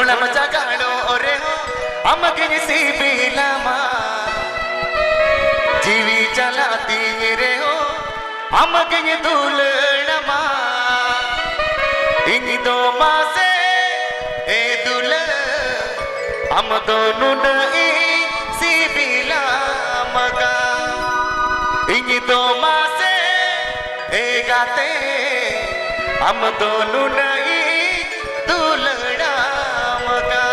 Hola machagano oreho amagin si bilama जीवी चलाती रे हो amagin दुलड़मा इन दो माँ से ए दुल हम दोनों नहीं सी बिलामा का इन दो माँ से ए गाते हम दोनों नहीं दुलड़ा मगा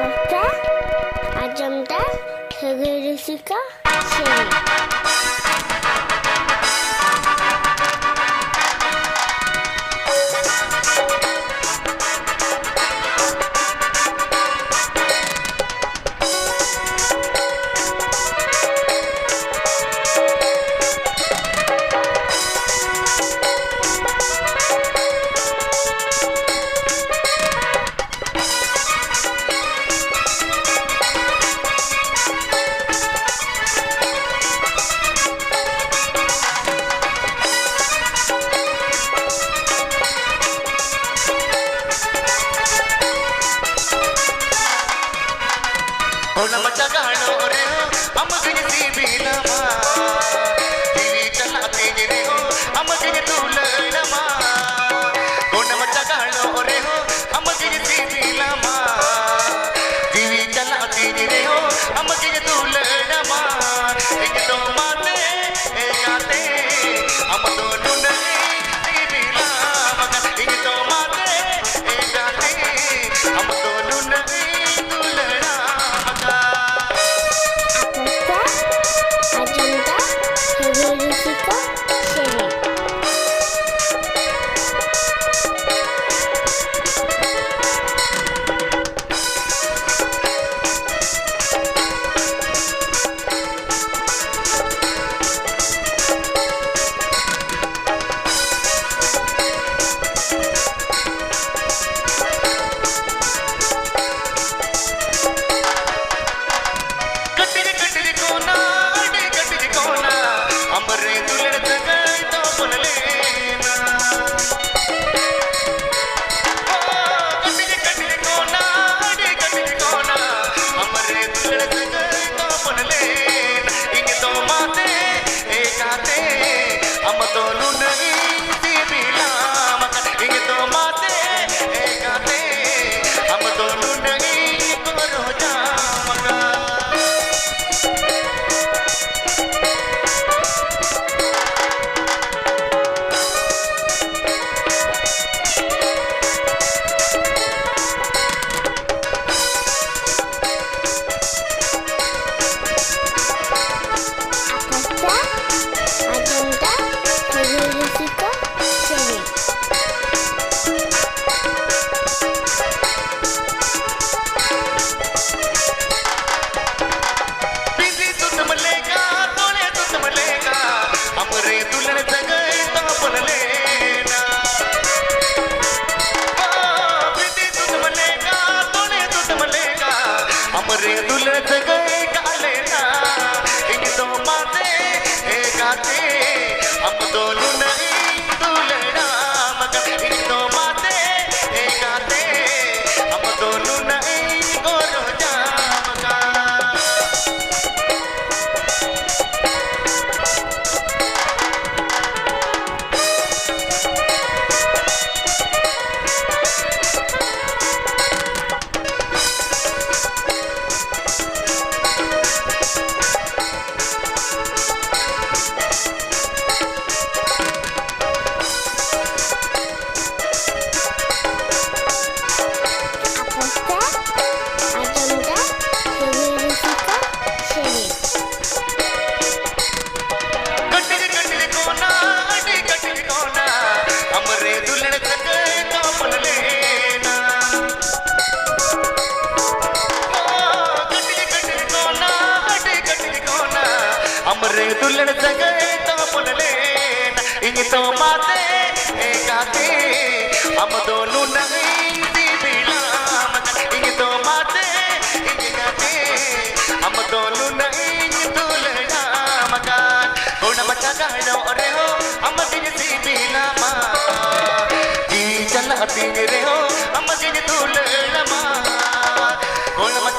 Apa? Ajamda Kagirusika Sini. Hola machagano re ho amagin si bilama जीवी चलाते रे हो amagin दुलड़मा Hola machagano re ho amagin si bilama जीवी चलाते रे हो amagin दुलड़मा एक दो माते गाते हम दोनों नहीं सी बिलामा एक दो माते गाते हम दोनों नहीं दुलड़ा Apa? Ajamda Kagirusika Sini. कटरी कटरी कोना अड़े कटरी कोना हमरे दुलड़ गए तो बोल लेना कटरी कटरी कोना अड़े कटरी कोना हमरे दुलड़ गए तो बोल लेना इन दो माते एक आते हम दोनों नहीं सी बिलामा इन दो माते एक आते हम दोनों नहीं करो जामगा Apa? Ajamda Kagirusika Sini. बिजी तुत मलेगा तोले तुत मलेगा हमरे दुल्हन गए तो बोल लेना बिजी तुत मलेगा तोले तुत मलेगा हमरे दुल्हन गए का लेना इन दो माते गाते हम दोनों नहीं दुलड़ा मगर इन दो माते गाते हम दोनों नहीं गोरो Jamga Apa? Ajamda Kagirusika Sini. कटरी कटरी कोना अड़े कटरी कोना हमरे दुल्हन गए तो बोल लेना कटरी कटरी कोना अड़े कटरी कोना हमरे दुल्हन गए तो बोल लेना इन तो माते गाते हम दोनों नहीं सी बिलामा इन तो माते गाते हम दोनों नहीं दुलड़ा मकान होना मचा गाड़ो रे हो हम दिन सी बिलामा जी चला अतींग रे हो अम्मा जिन तू लमा